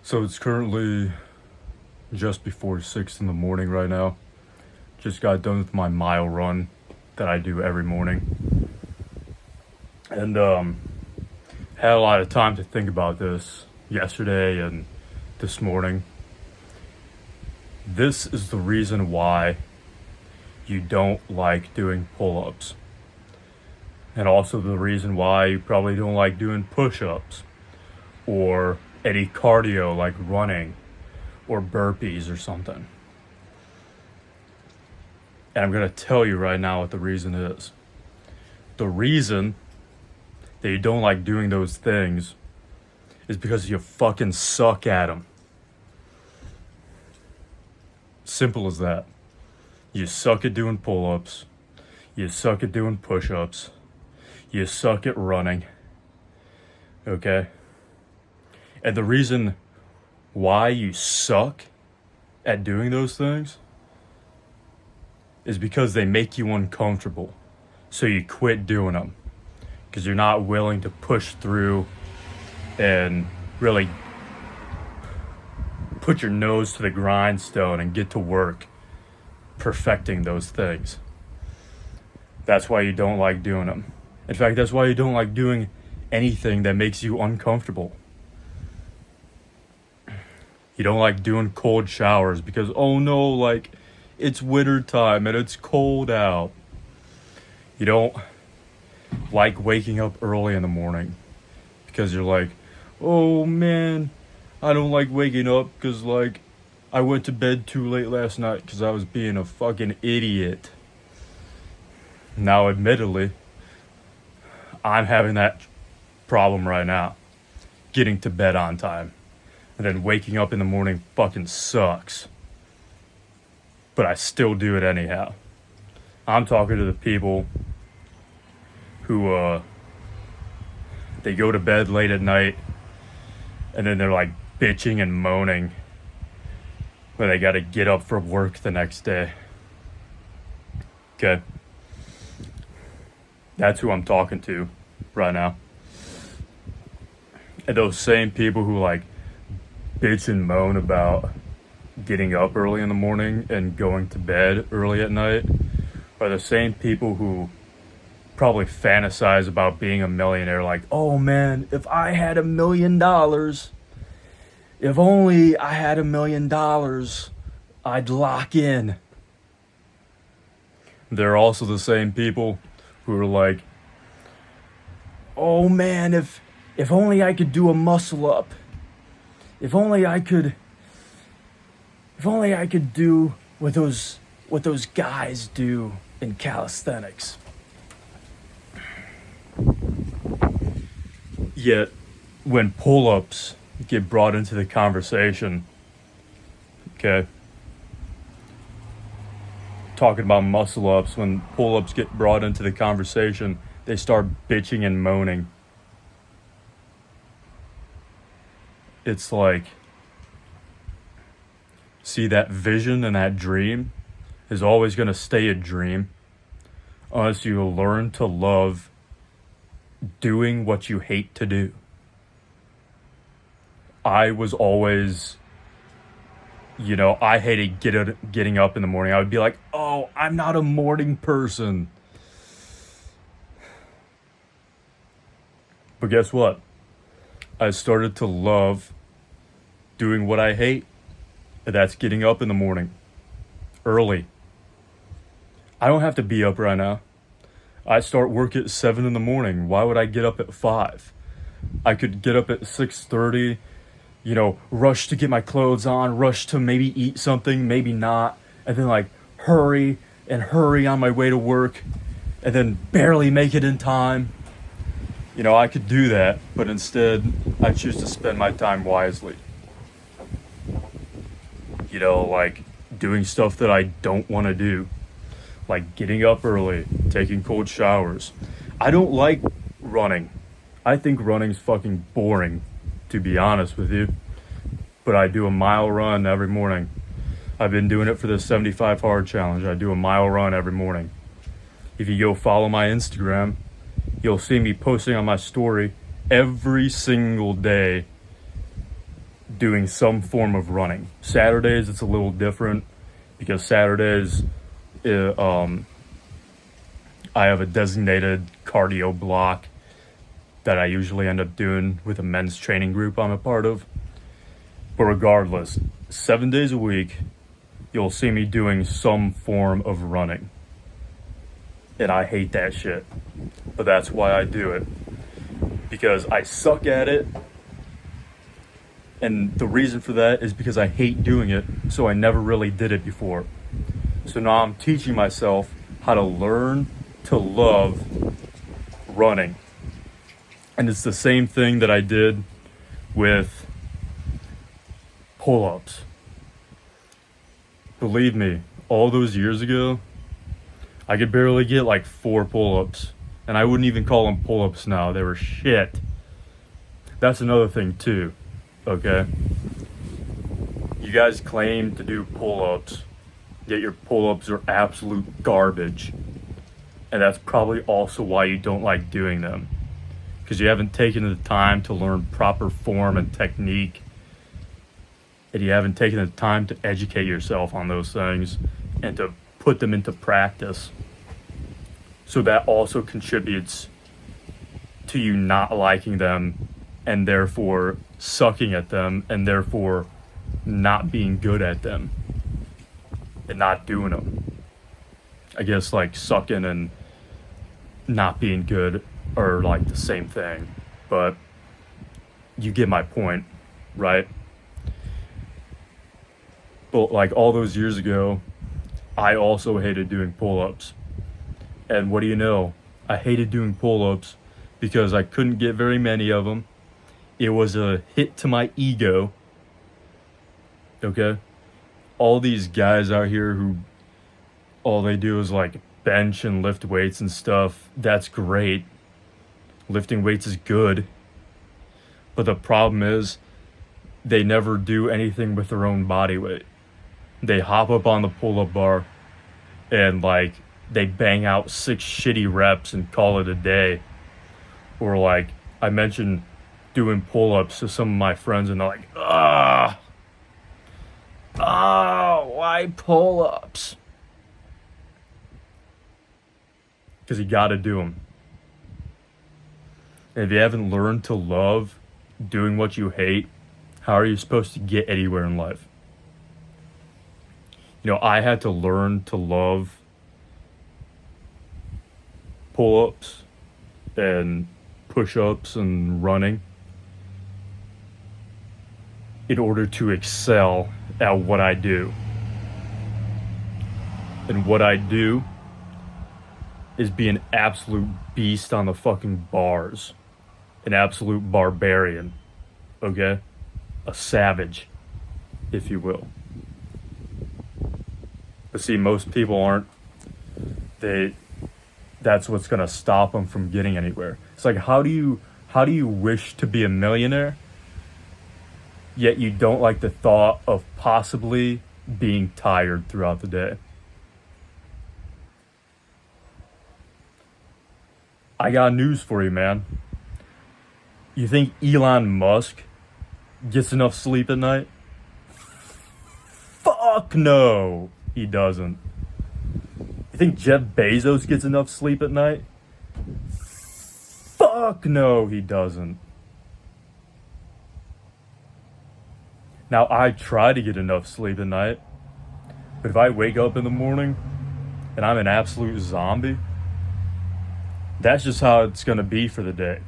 So it's currently just before 6 in the morning right now. Just got done with my mile run that I do every morning. And had a lot of time to think about this yesterday and this morning. This is the reason why you don't like doing pull-ups. And also the reason why you probably don't like doing push-ups or any cardio like running or burpees or something. And I'm going to tell you right now what the reason is. The reason that you don't like doing those things is because you fucking suck at them. Simple as that. You suck at doing pull-ups. You suck at doing push-ups. You suck at running. Okay? And the reason why you suck at doing those things is because they make you uncomfortable. So you quit doing them. Because you're not willing to push through and really put your nose to the grindstone and get to work perfecting those things. That's why you don't like doing them. In fact, that's why you don't like doing anything that makes you uncomfortable. You don't like doing cold showers because, oh no, like, it's winter time and it's cold out. You don't like waking up early in the morning because you're like, oh man, I don't like waking up because, like, I went to bed too late last night because I was being a fucking idiot. Now, admittedly, I'm having that problem right now, getting to bed on time. And then waking up in the morning fucking sucks. But I still do it anyhow. I'm talking to the people who, they go to bed late at night and then they're like bitching and moaning when they gotta get up for work the next day. Okay? That's who I'm talking to right now. And those same people who like bitch and moan about getting up early in the morning and going to bed early at night are the same people who probably fantasize about being a millionaire. Like, oh man, if I had $1 million, if only I had $1 million, I'd lock in. They're also the same people who are like, oh man, if only I could do a muscle up. If only I could do what those guys do in calisthenics. Yet, when pull-ups get brought into the conversation, okay, talking about muscle-ups, when pull-ups get brought into the conversation, they start bitching and moaning. It's like, see, that vision and that dream is always going to stay a dream unless you learn to love doing what you hate to do. I was always, I hated getting up in the morning. I would be like, oh, I'm not a morning person. But guess what? I started to love doing what I hate. And that's getting up in the morning. Early. I don't have to be up right now. I start work at 7 in the morning. Why would I get up at 5? I could get up at 6:30, rush to get my clothes on, rush to maybe eat something, maybe not, and then like hurry on my way to work, and then barely make it in time. I could do that, but instead I choose to spend my time wisely. Like doing stuff that I don't want to do. Like getting up early, taking cold showers. I don't like running. I think running's fucking boring, to be honest with you. But I do a mile run every morning. I've been doing it for the 75 hard challenge. I do a mile run every morning. If you go follow my Instagram, you'll see me posting on my story every single day doing some form of running. Saturdays it's a little different because Saturdays I have a designated cardio block that I usually end up doing with a men's training group I'm a part of. But regardless, 7 days a week, you'll see me doing some form of running. And I hate that shit. But that's why I do it. Because I suck at it. And the reason for that is because I hate doing it, so I never really did it before. So now I'm teaching myself how to learn to love running. And it's the same thing that I did with pull-ups. Believe me, all those years ago, I could barely get like 4 pull-ups. And I wouldn't even call them pull-ups now. They were shit. That's another thing too, okay? You guys claim to do pull-ups, yet your pull-ups are absolute garbage. And that's probably also why you don't like doing them. Because you haven't taken the time to learn proper form and technique. And you haven't taken the time to educate yourself on those things and to put them into practice. So that also contributes to you not liking them and therefore sucking at them and therefore not being good at them and not doing them. I guess like sucking and not being good are like the same thing, but you get my point, right? But like all those years ago, I also hated doing pull-ups. And what do you know? I hated doing pull-ups because I couldn't get very many of them. It was a hit to my ego. Okay? All these guys out here who all they do is like bench and lift weights and stuff. That's great. Lifting weights is good. But the problem is they never do anything with their own body weight. They hop up on the pull-up bar and like they bang out 6 shitty reps and call it a day. Or like I mentioned doing pull-ups to some of my friends and they're like, why pull-ups? Because you gotta do them. And if you haven't learned to love doing what you hate, how are you supposed to get anywhere in life? You know, I had to learn to love pull-ups and push-ups and running in order to excel at what I do. And what I do is be an absolute beast on the fucking bars. An absolute barbarian. Okay? A savage, if you will. But see, most people aren't. That's what's gonna stop them from getting anywhere. It's like, how do you wish to be a millionaire, yet you don't like the thought of possibly being tired throughout the day? I got news for you, man. You think Elon Musk gets enough sleep at night? Fuck no, he doesn't. You think Jeff Bezos gets enough sleep at night? Fuck no, he doesn't. Now, I try to get enough sleep at night, but if I wake up in the morning and I'm an absolute zombie, that's just how it's going to be for the day.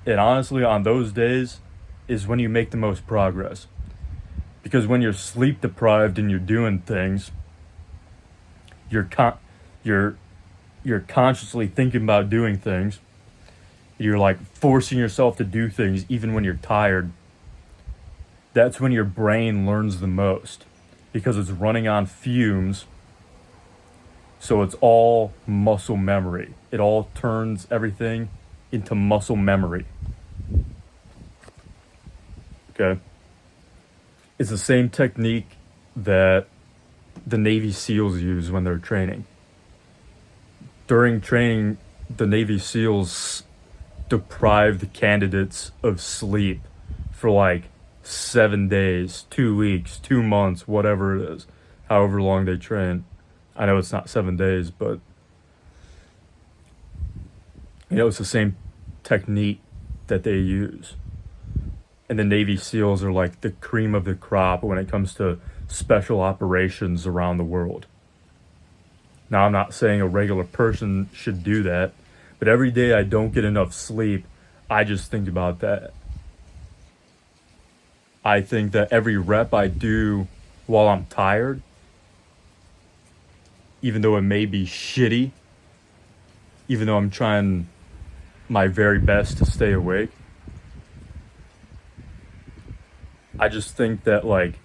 And honestly, on those days is when you make the most progress. Because when you're sleep deprived and you're doing things, you're consciously thinking about doing things. You're like forcing yourself to do things even when you're tired. That's when your brain learns the most because it's running on fumes. So it's all muscle memory. It all turns everything into muscle memory. Okay? It's the same technique that the Navy SEALs use when they're training. During training, the Navy SEALs deprive the candidates of sleep for like 7 days, 2 weeks, 2 months, whatever it is, however long they train. I know it's not 7 days, but it's the same technique that they use. And the Navy SEALs are like the cream of the crop when it comes to special operations around the world. Now, I'm not saying a regular person should do that, but every day I don't get enough sleep, I just think about that. I think that every rep I do while I'm tired, even though it may be shitty, even though I'm trying my very best to stay awake, I just think that like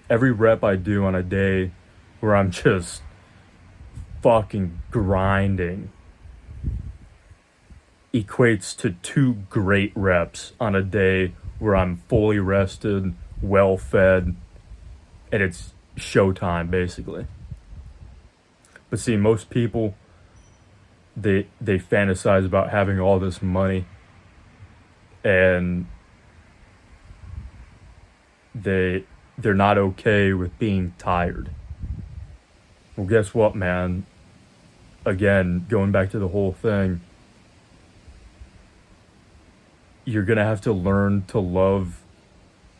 every rep I do on a day where I'm just fucking grinding equates to 2 great reps on a day where I'm fully rested, well fed, and it's showtime basically. But see, most people, they fantasize about having all this money, and they're not okay with being tired. Well, guess what, man? Again, going back to the whole thing, you're gonna have to learn to love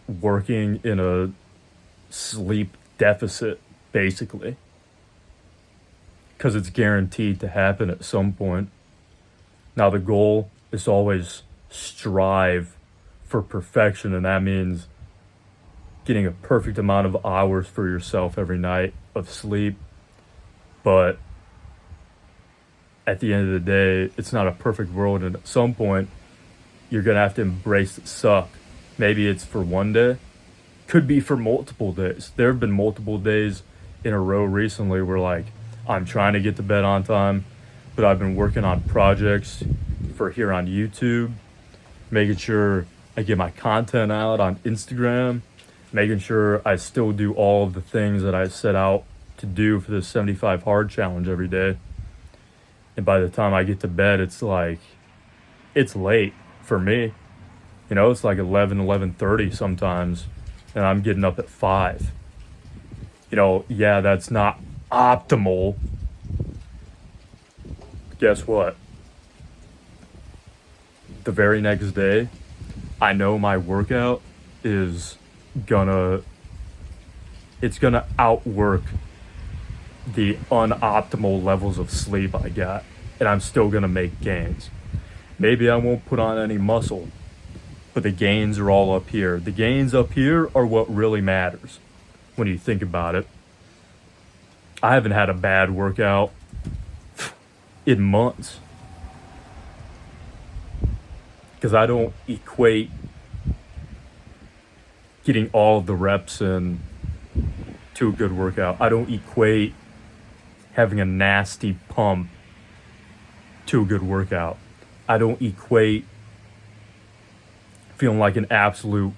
working in a sleep deficit, basically, because it's guaranteed to happen at some point. Now, the goal is to always strive for perfection, and that means getting a perfect amount of hours for yourself every night of sleep. But at the end of the day, it's not a perfect world, and at some point you're gonna have to embrace the suck. Maybe it's for one day, could be for multiple days. There have been multiple days in a row recently where like I'm trying to get to bed on time, but I've been working on projects for here on YouTube, making sure I get my content out on Instagram, making sure I still do all of the things that I set out to do for this 75 hard challenge every day. And by the time I get to bed, it's like, it's late for me. It's like 11:30 sometimes, and I'm getting up at 5. Yeah, that's not optimal. Guess what? The very next day, I know my workout is it's gonna outwork the unoptimal levels of sleep I got, and I'm still gonna make gains. Maybe I won't put on any muscle, but the gains are all up here. The gains up here are what really matters when you think about it. I haven't had a bad workout in months, because I don't equate getting all of the reps in to a good workout. I don't equate having a nasty pump to a good workout. I don't equate feeling like an absolute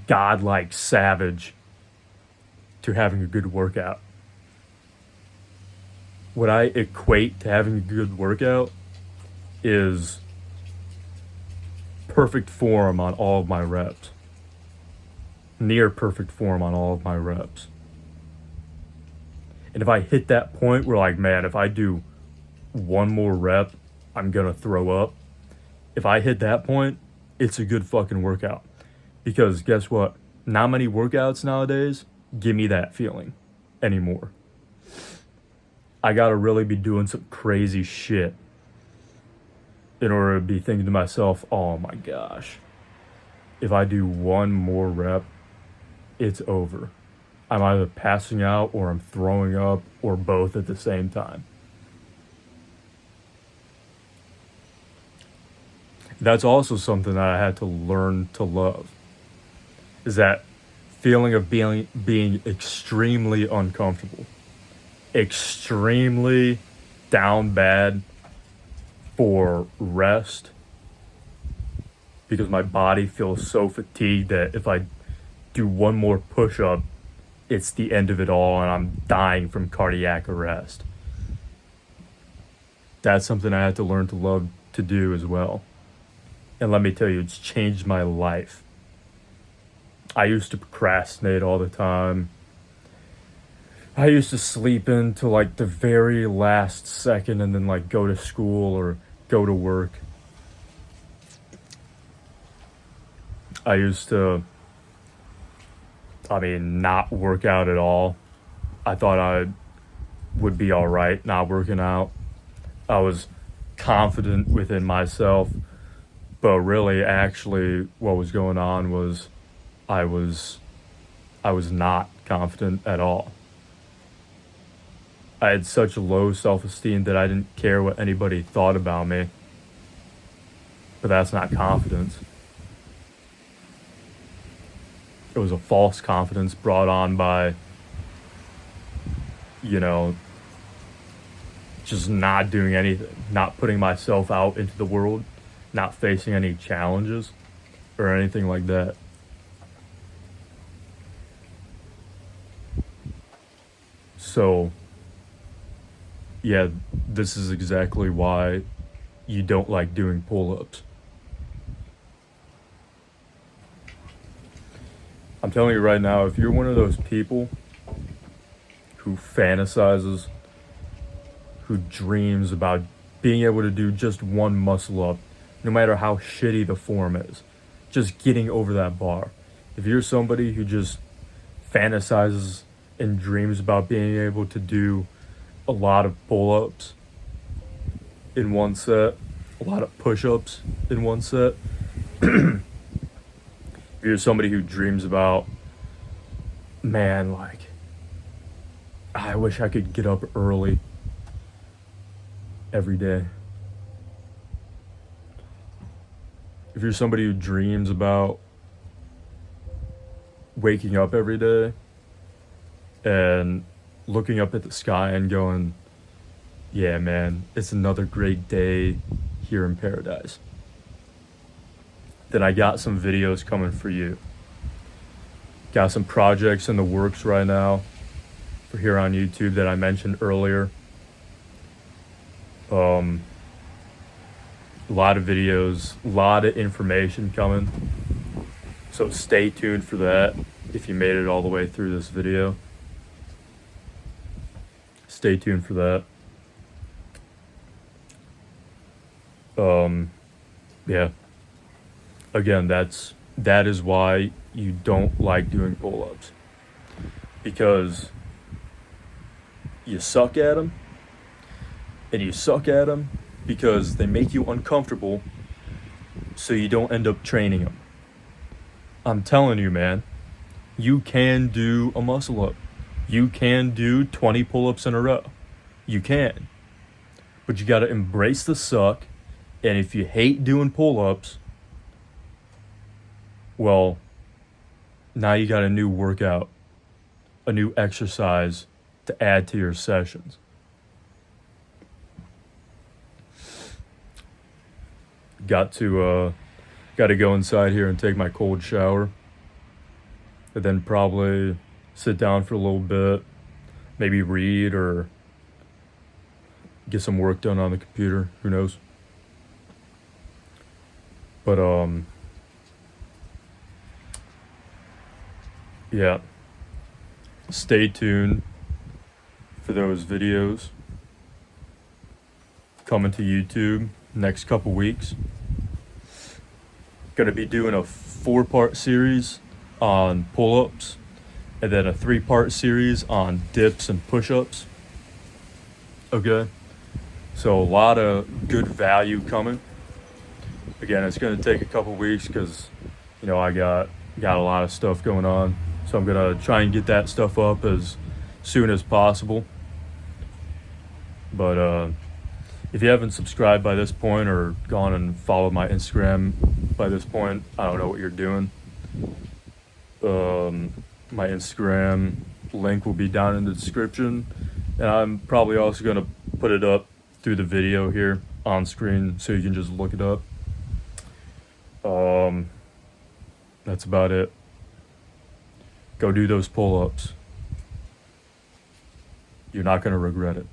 godlike savage to having a good workout. What I equate to having a good workout is perfect form on all of my reps. Near perfect form on all of my reps. And if I hit that point where like, man, if I do one more rep, I'm gonna throw up. If I hit that point, it's a good fucking workout. Because guess what? Not many workouts nowadays give me that feeling anymore. I gotta really be doing some crazy shit in order to be thinking to myself, oh my gosh, if I do one more rep, it's over. I'm either passing out or I'm throwing up or both at the same time. That's also something that I had to learn to love, is that feeling of being extremely uncomfortable, extremely down bad for rest, because my body feels so fatigued that if I do one more push-up, it's the end of it all and I'm dying from cardiac arrest. That's something I had to learn to love to do as well. And let me tell you, it's changed my life. I used to procrastinate all the time. I used to sleep in to like the very last second and then like go to school or go to work. I used to, not work out at all. I thought I would be all right not working out. I was confident within myself, but really, actually, what was going on was I was I was not confident at all. I had such low self-esteem that I didn't care what anybody thought about me. But that's not confidence. It was a false confidence brought on by, you know, just not doing anything, not putting myself out into the world, not facing any challenges or anything like that. So, yeah, this is exactly why you don't like doing pull ups. I'm telling you right now, if you're one of those people who fantasizes, who dreams about being able to do just one muscle up, no matter how shitty the form is, just getting over that bar. If you're somebody who just fantasizes and dreams about being able to do a lot of pull ups in one set, a lot of push ups in one set, if you're somebody who dreams about, man, like, I wish I could get up early every day. If you're somebody who dreams about waking up every day and looking up at the sky and going, yeah, man, it's another great day here in paradise, then I got some videos coming for you. Got some projects in the works right now for here on YouTube that I mentioned earlier. A lot of videos, a lot of information coming. So stay tuned for that if you made it all the way through this video. Stay tuned for that. Yeah. Again, that is why you don't like doing pull-ups. Because you suck at them, and you suck at them because they make you uncomfortable, so you don't end up training them. I'm telling you, man, you can do a muscle up. You can do 20 pull-ups in a row. You can. But you gotta embrace the suck, and if you hate doing pull-ups, well, now you got a new workout, a new exercise to add to your sessions. Got to go inside here and take my cold shower, and then probably sit down for a little bit, maybe read or get some work done on the computer. Who knows? But yeah. Stay tuned for those videos coming to YouTube next couple weeks. Gonna be doing a 4-part series on pull-ups and then a 3-part series on dips and push-ups. Okay, so a lot of good value coming. Again, it's gonna take a couple weeks because I got a lot of stuff going on, so I'm gonna try and get that stuff up as soon as possible. But if you haven't subscribed by this point or gone and followed my Instagram by this point, I don't know what you're doing. My Instagram link will be down in the description, and I'm probably also going to put it up through the video here on screen so you can just look it up. That's about it. Go do those pull-ups. You're not going to regret it.